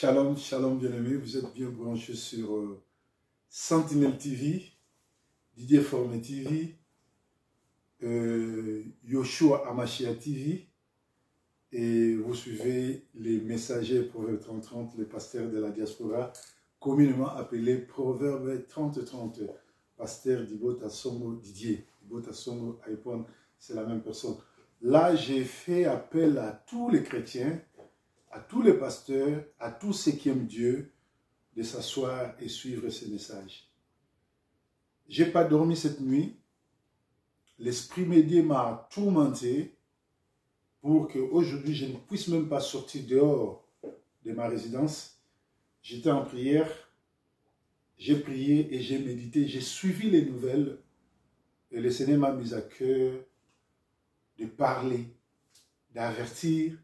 Shalom, shalom bien-aimés, vous êtes bien branchés sur Sentinelle TV, Didier Formé TV, Yoshua Amashia TV, et vous suivez les messagers Proverbes 30-30, les pasteurs de la diaspora, communément appelés Proverbes 30-30, pasteur Dibota Songo Didier, Dibota Songo Aipon, c'est la même personne. Là, j'ai fait appel à tous les chrétiens, à tous les pasteurs, à tous ceux qui aiment Dieu, de s'asseoir et suivre ces messages. Je n'ai pas dormi cette nuit. L'esprit médié m'a tourmenté pour qu'aujourd'hui, je ne puisse même pas sortir dehors de ma résidence. J'étais en prière, j'ai prié et j'ai médité, j'ai suivi les nouvelles et le Seigneur m'a mis à cœur de parler, d'avertir,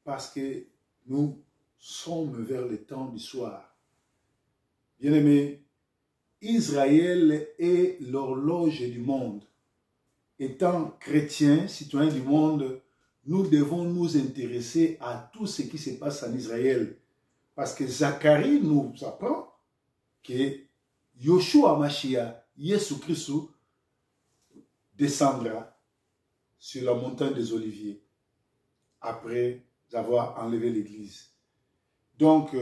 parce que nous sommes vers le temps du soir. Bien-aimés, Israël est l'horloge du monde. Étant chrétiens, citoyens du monde, nous devons nous intéresser à tout ce qui se passe en Israël. Parce que Zacharie nous apprend que Yoshua Mashiach, Jésus Christ, descendra sur la montagne des Oliviers après avoir enlevé l'Église. Donc,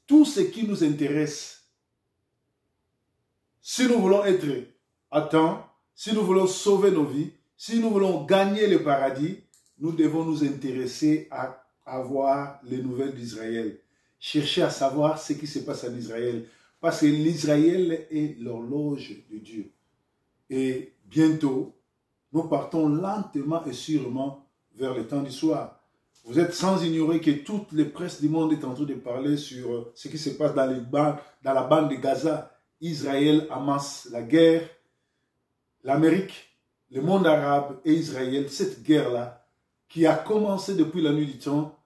tout ce qui nous intéresse, si nous voulons être à temps, si nous voulons sauver nos vies, si nous voulons gagner le paradis, nous devons nous intéresser à avoir les nouvelles d'Israël. Chercher à savoir ce qui se passe en Israël. Parce que l'Israël est l'horloge de Dieu. Et bientôt, nous partons lentement et sûrement vers le temps du soir. Vous êtes sans ignorer que toute les presses du monde est en train de parler sur ce qui se passe dans la bande de Gaza. Israël amasse la guerre. L'Amérique, le monde arabe et Israël, cette guerre-là, qui a commencé depuis la nuit du temps,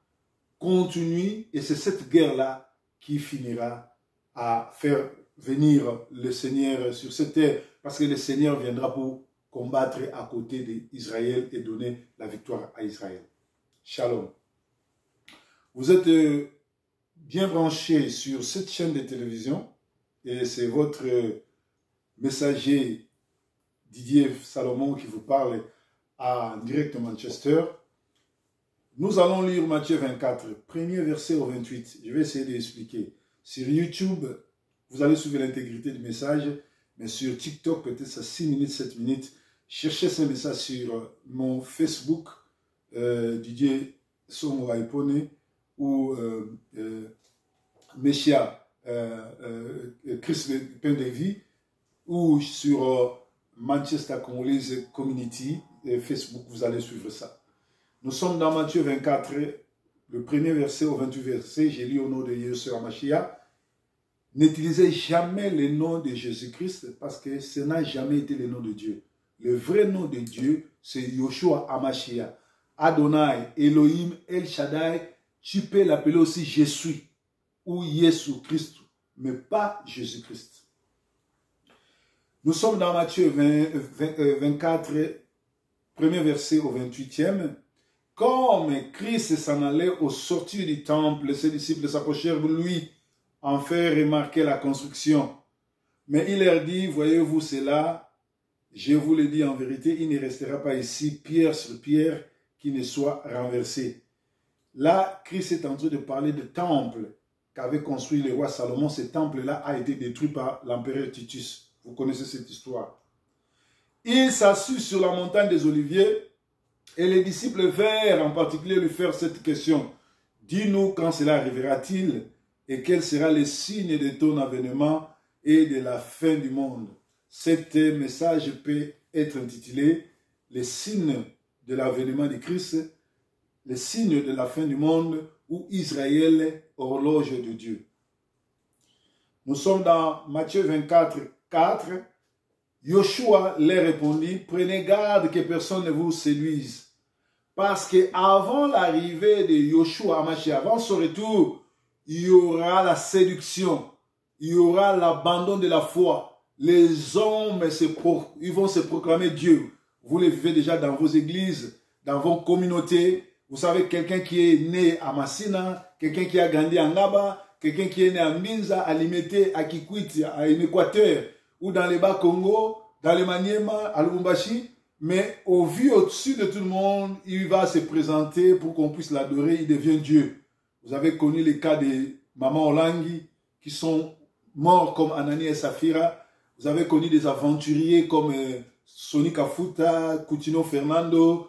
continue et c'est cette guerre-là qui finira à faire venir le Seigneur sur cette terre, parce que le Seigneur viendra pour combattre à côté d'Israël et donner la victoire à Israël. Shalom. Vous êtes bien branchés sur cette chaîne de télévision et c'est votre messager Didier Salomon qui vous parle en direct de Manchester. Nous allons lire Matthieu 24, premier verset au 28. Je vais essayer d'expliquer. Sur YouTube, vous allez suivre l'intégrité du message, mais sur TikTok, peut-être ça 6 minutes, 7 minutes. Cherchez ce message sur mon Facebook, Didier Songo Aipone, ou Meshia Chris Pendevi, ou sur Manchester Congolese Community, Facebook, vous allez suivre ça. Nous sommes dans Matthieu 24, le premier verset au 28 verset, j'ai lu au nom de Yeshua Mashiach. N'utilisez jamais le nom de Jésus-Christ parce que ce n'a jamais été le nom de Dieu. Le vrai nom de Dieu, c'est Yoshua Hamashiach. Adonai, Elohim, El Shaddai, tu peux l'appeler aussi Je suis ou Jésus Christ, mais pas Jésus-Christ. Nous sommes dans Matthieu 24, premier verset au 28e. Comme Christ s'en allait au sortir du temple, ses disciples s'approchèrent de lui, en faire remarquer la construction. Mais il leur dit, voyez-vous cela, je vous le dis en vérité, il ne restera pas ici pierre sur pierre qui ne soit renversé. Là, Christ est en train de parler du temple qu'avait construit le roi Salomon. Ce temple-là a été détruit par l'empereur Titus. Vous connaissez cette histoire. Il s'assit sur la montagne des Oliviers et les disciples vinrent en particulier lui faire cette question. Dis-nous quand cela arrivera-t-il et quel sera le signe de ton avènement et de la fin du monde. Cet message peut être intitulé « Les signes de l'avènement de Christ, les signes de la fin du monde ou Israël, horloge de Dieu ». Nous sommes dans Matthieu 24, 4. Yoshua leur répondit, prenez garde que personne ne vous séduise. Parce qu'avant l'arrivée de Yoshua Hamashiach, avant son retour, il y aura la séduction, il y aura l'abandon de la foi. Les hommes, ils vont se proclamer Dieu. Vous le vivez déjà dans vos églises, dans vos communautés. Vous savez, quelqu'un qui est né à Massina, quelqu'un qui a grandi à Ngaba, quelqu'un qui est né à Minza, à Limete, à Kikwit, à Équateur, ou dans les Bas-Congo, dans les Maniema, à Lubumbashi. Mais au vu au-dessus de tout le monde, il va se présenter pour qu'on puisse l'adorer, il devient Dieu. Vous avez connu les cas de Maman Olangi, qui sont morts comme Anani et Safira. Vous avez connu des aventuriers comme Soni Kafuta, Coutinho Fernando,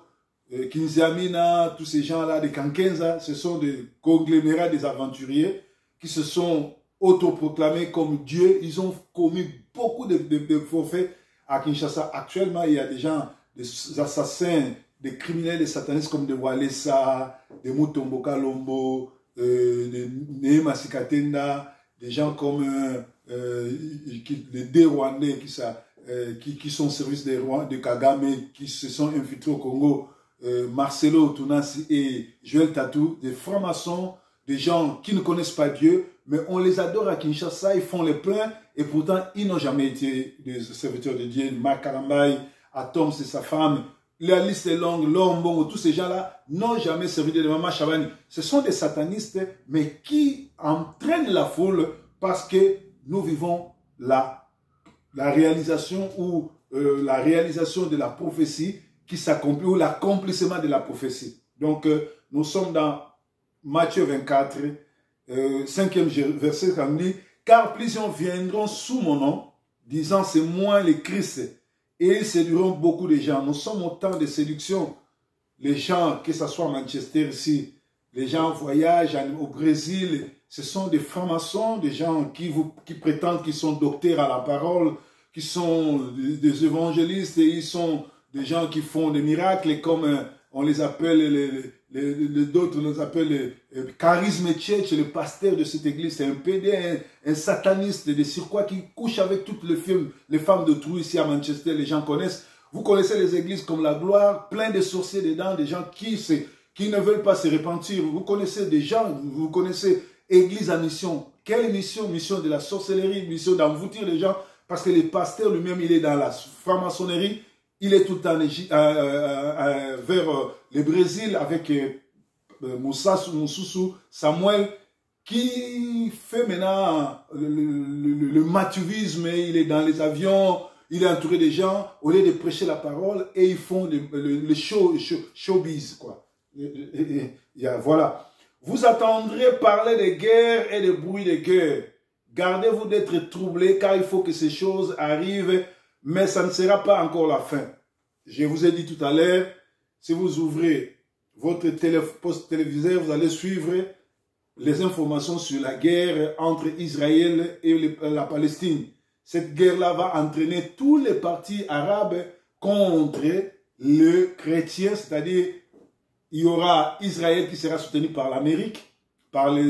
Kinziamina, tous ces gens-là, des Kankenza. Ce sont des conglomérats des aventuriers qui se sont autoproclamés comme Dieu. Ils ont commis beaucoup de forfaits à Kinshasa. Actuellement, il y a des gens, des assassins, des criminels, des satanistes comme de Walesa, de Mutombo Kalombo, de Neema Sikatenda, des gens comme les deux Rwandais qui sont au service de Kagame, qui se sont infiltrés au Congo, Marcelo Tunasi et Joël Tatou, des francs-maçons, des gens qui ne connaissent pas Dieu, mais on les adore à Kinshasa, ils font les pleins, et pourtant ils n'ont jamais été des serviteurs de Dieu. Marc Kalambay, Atom, c'est sa femme, la liste est longue, Lombongo, tous ces gens-là n'ont jamais servi de Maman Chavani. Ce sont des satanistes, mais qui entraînent la foule parce que nous vivons la réalisation ou la réalisation de la prophétie qui s'accomplit ou l'accomplissement de la prophétie. Donc, nous sommes dans Matthieu 24, 5e verset, qui dit « Car plusieurs viendront sous mon nom, disant c'est moi le Christ, et ils séduiront beaucoup de gens. » Nous sommes au temps de séduction. Les gens, que ce soit à Manchester ici, les gens voyagent au Brésil, ce sont des francs-maçons, des gens qui prétendent qu'ils sont docteurs à la parole, qui sont des évangélistes, et ils sont des gens qui font des miracles, comme on les appelle, d'autres nous appellent charisme tchèque, le pasteur de cette église, c'est un PD, un sataniste, des surcroît qui couche avec toutes les femmes de trou ici à Manchester, les gens connaissent. Vous connaissez les églises comme la Gloire, plein de sorciers dedans, des gens qui ne veulent pas se repentir. Vous connaissez des gens, vous connaissez Église à mission. Quelle mission? Mission de la sorcellerie, mission d'envoûtir les gens, parce que le pasteur lui-même, il est dans la franc-maçonnerie, il est tout le temps vers le Brésil avec Moussoussou, Samuel, qui fait maintenant le mathuvisme, il est dans les avions, il est entouré de gens, au lieu de prêcher la parole, et ils font le showbiz, quoi. Voilà. Vous attendrez parler de guerre et de bruit de guerre. Gardez-vous d'être troublés, car il faut que ces choses arrivent, mais ça ne sera pas encore la fin. Je vous ai dit tout à l'heure, si vous ouvrez votre poste téléviseur, vous allez suivre les informations sur la guerre entre Israël et la Palestine. Cette guerre-là va entraîner tous les partis arabes contre le chrétien, c'est-à-dire il y aura Israël qui sera soutenu par l'Amérique, par la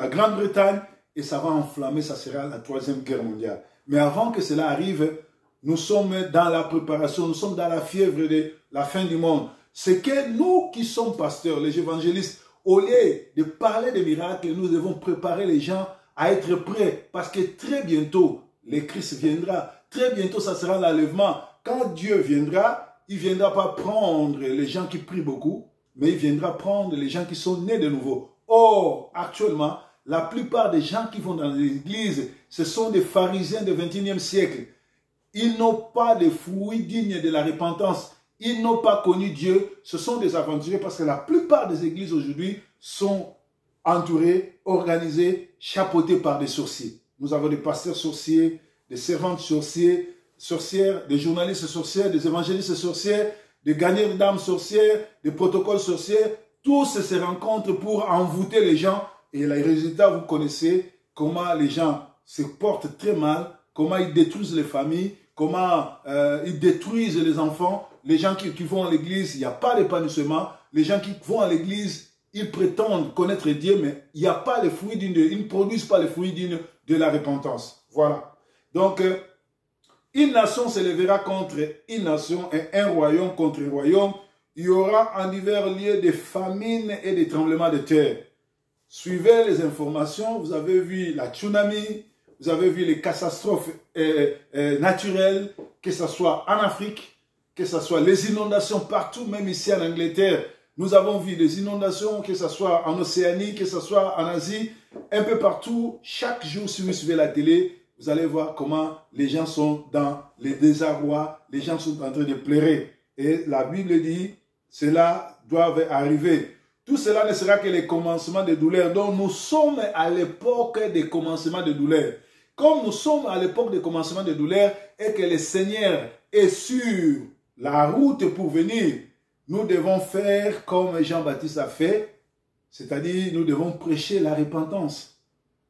Grande-Bretagne, et ça va enflammer, ça sera la 3e guerre mondiale. Mais avant que cela arrive, nous sommes dans la préparation, nous sommes dans la fièvre de la fin du monde. C'est que nous qui sommes pasteurs, les évangélistes, au lieu de parler des miracles, nous devons préparer les gens à être prêts, parce que très bientôt, le Christ viendra. Très bientôt, ça sera l'enlèvement. Quand Dieu viendra, il ne viendra pas prendre les gens qui prient beaucoup, mais il viendra prendre les gens qui sont nés de nouveau. Or, actuellement, la plupart des gens qui vont dans l'église, ce sont des pharisiens du XXIe siècle. Ils n'ont pas de fruits dignes de la repentance. Ils n'ont pas connu Dieu. Ce sont des aventuriers parce que la plupart des églises aujourd'hui sont entourées, organisées, chapeautées par des sorciers. Nous avons des pasteurs sorciers, des servantes sorcières, des journalistes sorcières, des évangélistes sorcières, des gagnants d'âmes sorcières, des protocoles sorcières. Tous se rencontrent pour envoûter les gens. Et les résultats, vous connaissez comment les gens se portent très mal, comment ils détruisent les familles, comment ils détruisent les enfants. Les gens qui vont à l'église, il n'y a pas d'épanouissement. Les gens qui vont à l'église, ils prétendent connaître Dieu, mais il n'y a pas les fruits dignes, ils ne produisent pas les fruits dignes de la repentance. Voilà. Donc, une nation s'élèvera contre une nation et un royaume contre un royaume. Il y aura en divers lieux des famines et des tremblements de terre. Suivez les informations, vous avez vu la tsunami, vous avez vu les catastrophes naturelles, que ce soit en Afrique, que ce soit les inondations partout, même ici en Angleterre. Nous avons vu des inondations, que ce soit en Océanie, que ce soit en Asie, un peu partout. Chaque jour, si vous suivez la télé, vous allez voir comment les gens sont dans les désarrois, les gens sont en train de pleurer. Et la Bible dit, cela doit arriver. Tout cela ne sera que les commencements de douleur. Donc nous sommes à l'époque des commencements de douleur. Comme nous sommes à l'époque des commencements de douleur et que le Seigneur est sur la route pour venir, nous devons faire comme Jean-Baptiste a fait, c'est-à-dire nous devons prêcher la repentance.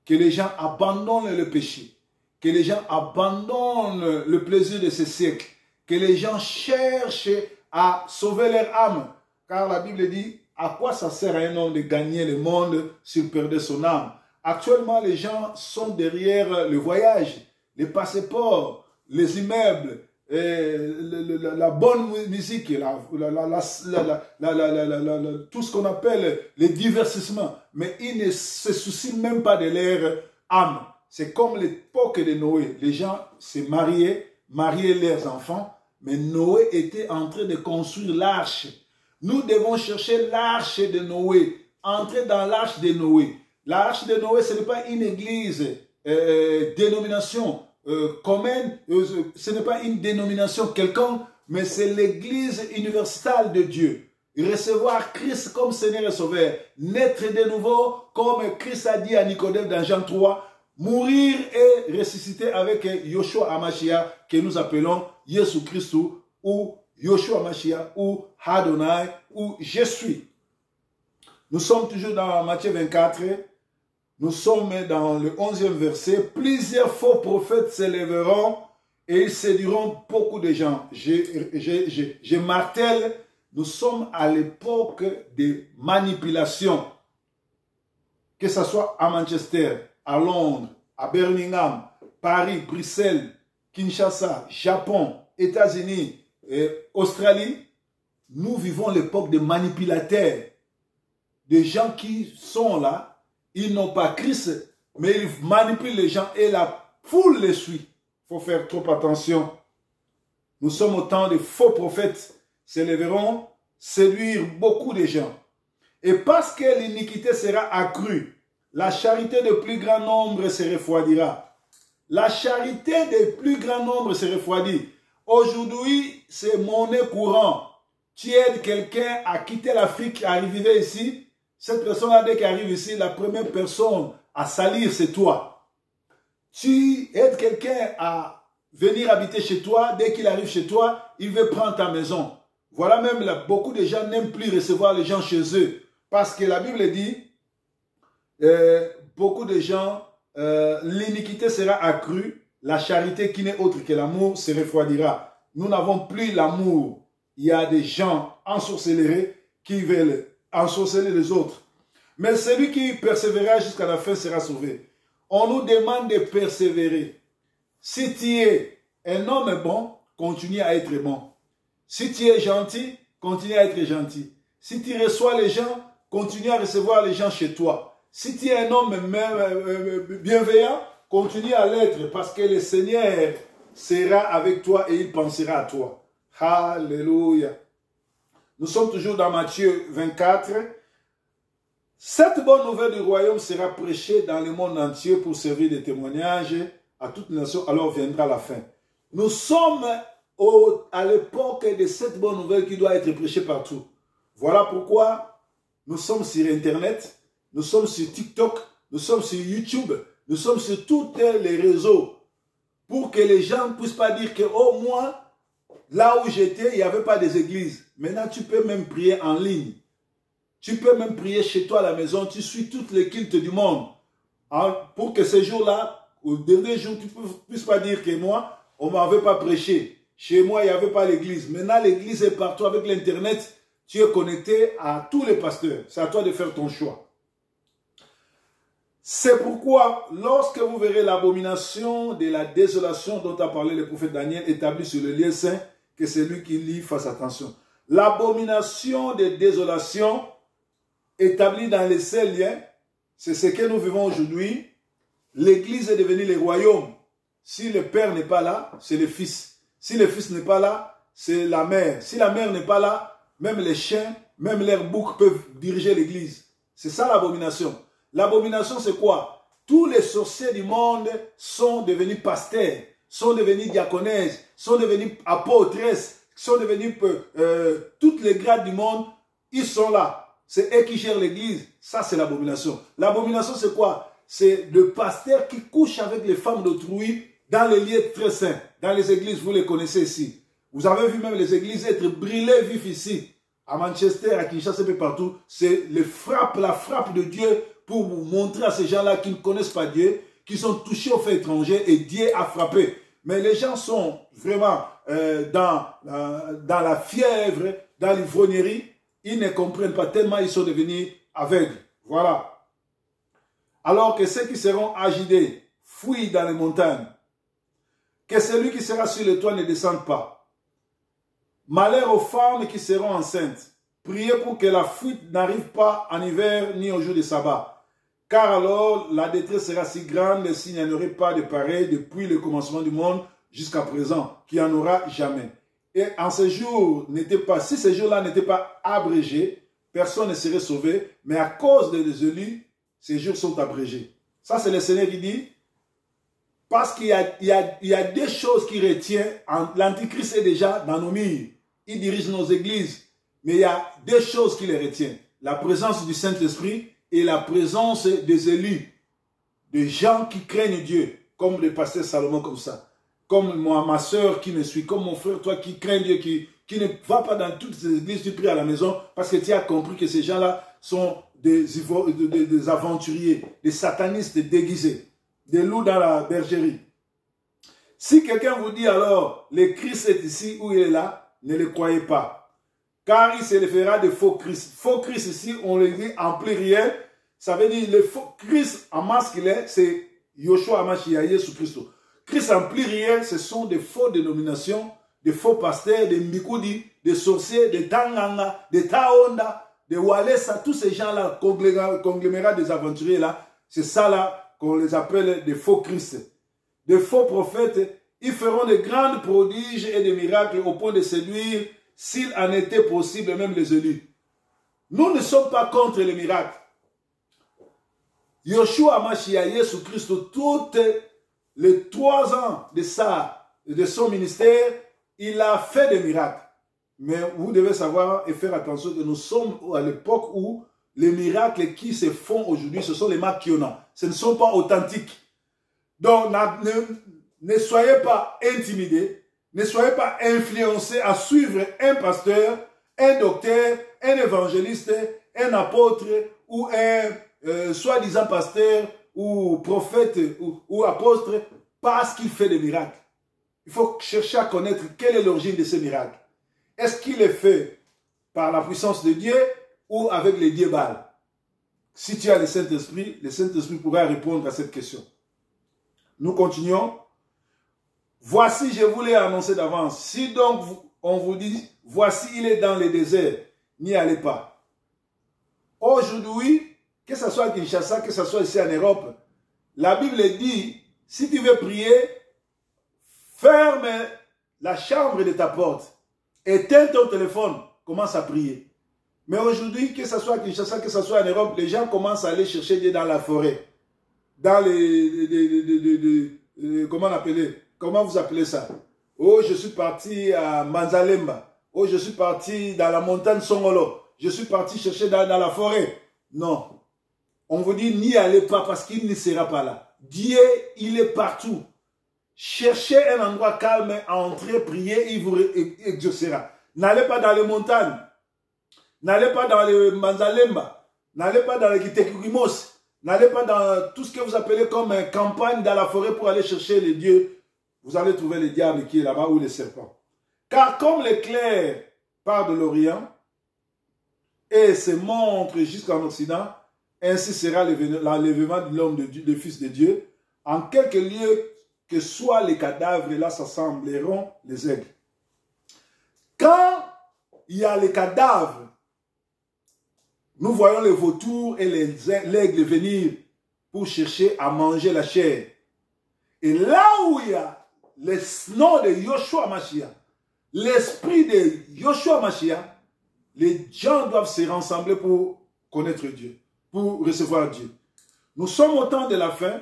Que les gens abandonnent le péché, que les gens abandonnent le plaisir de ce siècle, que les gens cherchent à sauver leur âme. Car la Bible dit, à quoi ça sert à un homme de gagner le monde s'il perdait son âme? Actuellement, les gens sont derrière le voyage, les passeports, les immeubles, la bonne musique, tout ce qu'on appelle les divertissements. Mais ils ne se soucient même pas de leur âme. C'est comme l'époque de Noé. Les gens se mariaient leurs enfants, mais Noé était en train de construire l'arche. Nous devons chercher l'arche de Noé, entrer dans l'arche de Noé. L'arche de Noé, ce n'est pas une église, dénomination commune, ce n'est pas une dénomination quelconque, mais c'est l'église universelle de Dieu. Recevoir Christ comme Seigneur et Sauveur, naître de nouveau, comme Christ a dit à Nicodème dans Jean 3, mourir et ressusciter avec Yoshua Hamashiach, que nous appelons Jésus Christ, ou Yoshua Hamashiach, ou Adonai, ou je suis. Nous sommes toujours dans Matthieu 24, nous sommes dans le 11e verset. Plusieurs faux prophètes s'élèveront et ils séduiront beaucoup de gens. Je martèle, nous sommes à l'époque des manipulations. Que ce soit à Manchester, à Londres, à Birmingham, Paris, Bruxelles, Kinshasa, Japon, États-Unis, Australie, nous vivons l'époque des manipulateurs. Des gens qui sont là, ils n'ont pas Christ, mais ils manipulent les gens et la foule les suit. Il faut faire trop attention. Nous sommes au temps des faux prophètes s'élèveront, séduire beaucoup de gens. Et parce que l'iniquité sera accrue, la charité de plus grand nombre se refroidira. La charité de plus grand nombre se refroidit. Aujourd'hui, c'est monnaie courante. Tu aides quelqu'un à quitter l'Afrique, à arriver ici. Cette personne-là, dès qu'elle arrive ici, la première personne à salir, c'est toi. Tu aides quelqu'un à venir habiter chez toi. Dès qu'il arrive chez toi, il veut prendre ta maison. Voilà même, là, beaucoup de gens n'aiment plus recevoir les gens chez eux. Parce que la Bible dit, beaucoup de gens, l'iniquité sera accrue, la charité qui n'est autre que l'amour se refroidira. Nous n'avons plus l'amour. Il y a des gens ensorcelés qui veulent ensorceler les autres. Mais celui qui persévérera jusqu'à la fin sera sauvé. On nous demande de persévérer. Si tu es un homme bon, continue à être bon. Si tu es gentil, continue à être gentil. Si tu reçois les gens, continue à recevoir les gens chez toi. Si tu es un homme bienveillant, continue à l'être parce que le Seigneur sera avec toi et il pensera à toi. Alléluia. Nous sommes toujours dans Matthieu 24. Cette bonne nouvelle du royaume sera prêchée dans le monde entier pour servir de témoignage à toute nation, alors viendra la fin. Nous sommes à l'époque de cette bonne nouvelle qui doit être prêchée partout. Voilà pourquoi nous sommes sur Internet, nous sommes sur TikTok, nous sommes sur YouTube, nous sommes sur tous les réseaux pour que les gens ne puissent pas dire que, oh, moi, là où j'étais, il n'y avait pas des églises. Maintenant, tu peux même prier en ligne. Tu peux même prier chez toi à la maison. Tu suis toutes les cultes du monde. Hein, pour que ces jours-là, au dernier jour, tu ne puisses pas dire que moi, on ne m'avait pas prêché. Chez moi, il n'y avait pas l'église. Maintenant, l'église est partout avec l'Internet. Tu es connecté à tous les pasteurs. C'est à toi de faire ton choix. C'est pourquoi, lorsque vous verrez l'abomination de la désolation dont a parlé le prophète Daniel, établie sur le lieu saint, que celui qui lit fasse attention. L'abomination de désolation établie dans les saints liens, c'est ce que nous vivons aujourd'hui. L'église est devenue le royaume. Si le Père n'est pas là, c'est le Fils. Si le Fils n'est pas là, c'est la mère. Si la mère n'est pas là, même les chiens, même leurs boucs peuvent diriger l'église. C'est ça l'abomination. L'abomination, c'est quoi? Tous les sorciers du monde sont devenus pasteurs, sont devenus diaconesses, sont devenus apôtresses, sont devenus toutes les grades du monde, ils sont là. C'est eux qui gèrent l'église. Ça, c'est l'abomination. L'abomination, c'est quoi? C'est le pasteur qui couche avec les femmes d'autrui dans les lieux très saints. Dans les églises, vous les connaissez ici. Vous avez vu même les églises être brûlées vifs ici. À Manchester, à Kinshasa, un peu partout. C'est la frappe de Dieu pour vous montrer à ces gens-là qui ne connaissent pas Dieu, qui sont touchés au fait étranger et Dieu a frappé. Mais les gens sont vraiment dans la fièvre, dans l'ivrognerie. Ils ne comprennent pas tellement ils sont devenus aveugles. Voilà. Alors que ceux qui seront agités fuient dans les montagnes. Que celui qui sera sur le toit ne descende pas. Malheur aux femmes qui seront enceintes. Priez pour que la fuite n'arrive pas en hiver ni au jour de sabbat. Car alors la détresse sera si grande s'il n'y en aurait pas de pareil depuis le commencement du monde jusqu'à présent, qu'il n'y en aura jamais. Et en ce jour, si ces jours-là n'étaient pas abrégés, personne ne serait sauvé, mais à cause des élus, ces jours sont abrégés. Ça, c'est le Seigneur qui dit, parce qu'il y a des choses qui retiennent, l'Antichrist est déjà dans nos murs, il dirige nos églises, mais il y a des choses qui les retiennent. La présence du Saint-Esprit et la présence des élus, des gens qui craignent Dieu, comme le pasteur Salomon comme ça, comme moi, ma soeur qui me suit, comme mon frère, toi qui crains Dieu, qui ne va pas dans toutes ces églises, tu pries à la maison, parce que tu as compris que ces gens-là sont des aventuriers, des satanistes déguisés, des loups dans la bergerie. Si quelqu'un vous dit alors, le Christ est ici ou il est là, ne le croyez pas. Car il se le fera de faux Christ. Faux Christ ici, on le dit en pluriel, ça veut dire le faux Christ en masculin, c'est Yoshua Hamashiach, Jésus Christ. Christ en pluriel, ce sont des faux dénominations, des faux pasteurs, des Mbikoudi, des sorciers, des Tanganga, des Taonda, des Walesa, tous ces gens-là, conglomérats des aventuriers là, c'est ça là qu'on les appelle des faux Christ. Des faux prophètes, ils feront de grands prodiges et des miracles au point de séduire, s'il en était possible, même les élus. Nous ne sommes pas contre les miracles. Yoshua Hamashiach, Jésus Christ, toutes les 3 ans de son ministère, il a fait des miracles. Mais vous devez savoir et faire attention que nous sommes à l'époque où les miracles qui se font aujourd'hui, ce sont les maquionnants. Ce ne sont pas authentiques. Donc, ne soyez pas intimidés, ne soyez pas influencés à suivre un pasteur, un docteur, un évangéliste, un apôtre ou un soi-disant pasteur ou prophète ou apôtre parce qu'il fait des miracles. Il faut chercher à connaître quelle est l'origine de ces miracles. Est-ce qu'il est fait par la puissance de Dieu ou avec les dieux Baal? Si tu as le Saint-Esprit pourra répondre à cette question. Nous continuons. Voici, je vous l'ai annoncé d'avance. Si donc on vous dit, voici, il est dans le désert, n'y allez pas. Aujourd'hui, que ce soit à Kinshasa, que ce soit ici en Europe, la Bible dit, si tu veux prier, ferme la chambre de ta porte, éteins ton téléphone, commence à prier. Mais aujourd'hui, que ce soit à Kinshasa, que ce soit en Europe, les gens commencent à aller chercher Dieu dans la forêt, dans comment vous appelez ça? Oh, je suis parti à Manzalemba. Oh, je suis parti dans la montagne Songolo. Je suis parti chercher dans la forêt. Non. On vous dit, n'y allez pas parce qu'il ne sera pas là. Dieu, il est partout. Cherchez un endroit calme à entrer, prier, il vous exaucera. N'allez pas dans les montagnes. N'allez pas dans les Manzalemba. N'allez pas dans les Kitekugimos. N'allez pas dans tout ce que vous appelez comme campagne dans la forêt pour aller chercher les dieux. Vous allez trouver le diable qui est là-bas ou les serpents. Car comme l'éclair part de l'Orient et se montre jusqu'en Occident, ainsi sera l'enlèvement de l'homme, du Fils de Dieu. En quelques lieux que soient les cadavres, là s'assembleront les aigles. Quand il y a les cadavres, nous voyons les vautours et l'aigle venir pour chercher à manger la chair. Et là où il y a le nom de Yoshua Hamashiach, l'esprit de Yoshua Mashiach, les gens doivent se rassembler pour connaître Dieu, pour recevoir Dieu. Nous sommes au temps de la fin.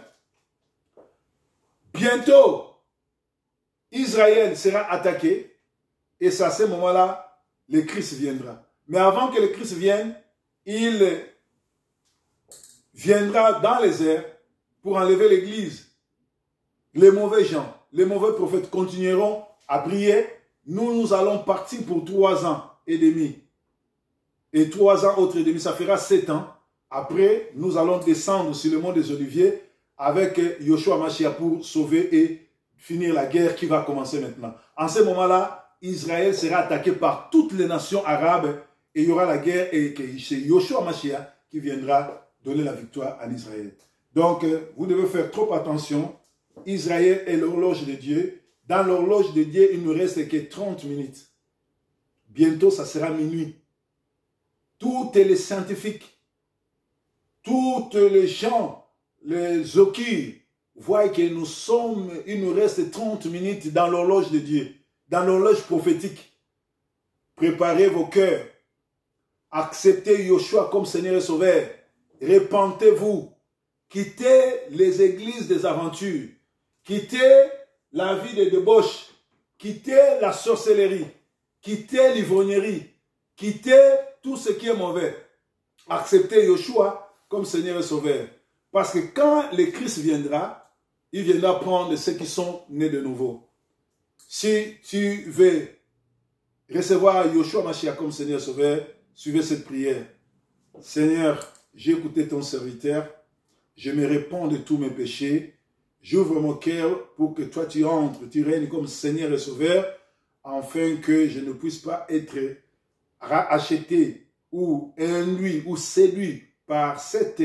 Bientôt, Israël sera attaqué et c'est à ce moment-là, le Christ viendra. Mais avant que le Christ vienne, il viendra dans les airs pour enlever l'église. Les mauvais gens, les mauvais prophètes continueront à prier. Nous allons partir pour 3 ans et demi. Et 3 ans autres et demi, ça fera 7 ans. Après, nous allons descendre sur le mont des Oliviers avec Yoshua Mashiach pour sauver et finir la guerre qui va commencer maintenant. En ce moment-là, Israël sera attaqué par toutes les nations arabes et il y aura la guerre et c'est Yoshua Mashiach qui viendra donner la victoire à Israël. Donc, vous devez faire trop attention. Israël est l'horloge de Dieu. Dans l'horloge de Dieu, il ne reste que 30 minutes. Bientôt, ça sera minuit. Tous les scientifiques, tous les gens, les okis, voient que il nous reste 30 minutes dans l'horloge de Dieu, dans l'horloge prophétique. Préparez vos cœurs. Acceptez Yoshua comme Seigneur et Sauveur. Repentez-vous. Quittez les églises des aventures. Quittez la vie de débauche. Quittez la sorcellerie. Quittez l'ivrognerie. Quittez tout ce qui est mauvais. Acceptez Yoshua comme Seigneur et Sauveur. Parce que quand le Christ viendra, il viendra prendre ceux qui sont nés de nouveau. Si tu veux recevoir Yoshua Mashiach comme Seigneur et Sauveur, suivez cette prière. Seigneur, j'ai écouté ton serviteur. Je me répands de tous mes péchés. J'ouvre mon cœur pour que toi tu entres, tu règnes comme Seigneur et Sauveur, afin que je ne puisse pas être racheté ou induit ou séduit par cette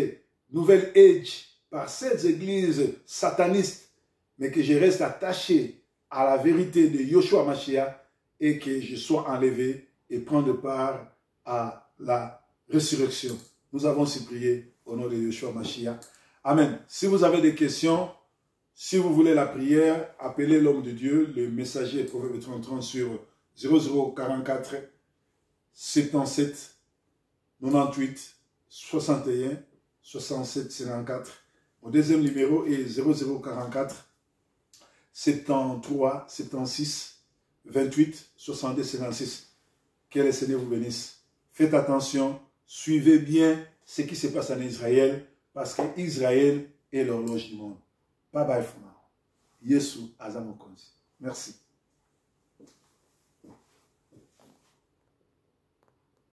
nouvelle age, par cette église sataniste, mais que je reste attaché à la vérité de Yoshua Mashiach et que je sois enlevé et prendre part à la résurrection. Nous avons ainsi prié au nom de Yoshua Mashiach. Amen. Si vous avez des questions, si vous voulez la prière, appelez l'homme de Dieu, le messager Proverbe 30 sur 0044 77 98 61 67 54. Mon deuxième numéro est 0044 73 76 28 62 56. Que le Seigneur vous bénisse. Faites attention, suivez bien ce qui se passe en Israël, parce qu'Israël est l'horloge du monde. Bye bye for now. Yesu azamokonzi. Merci.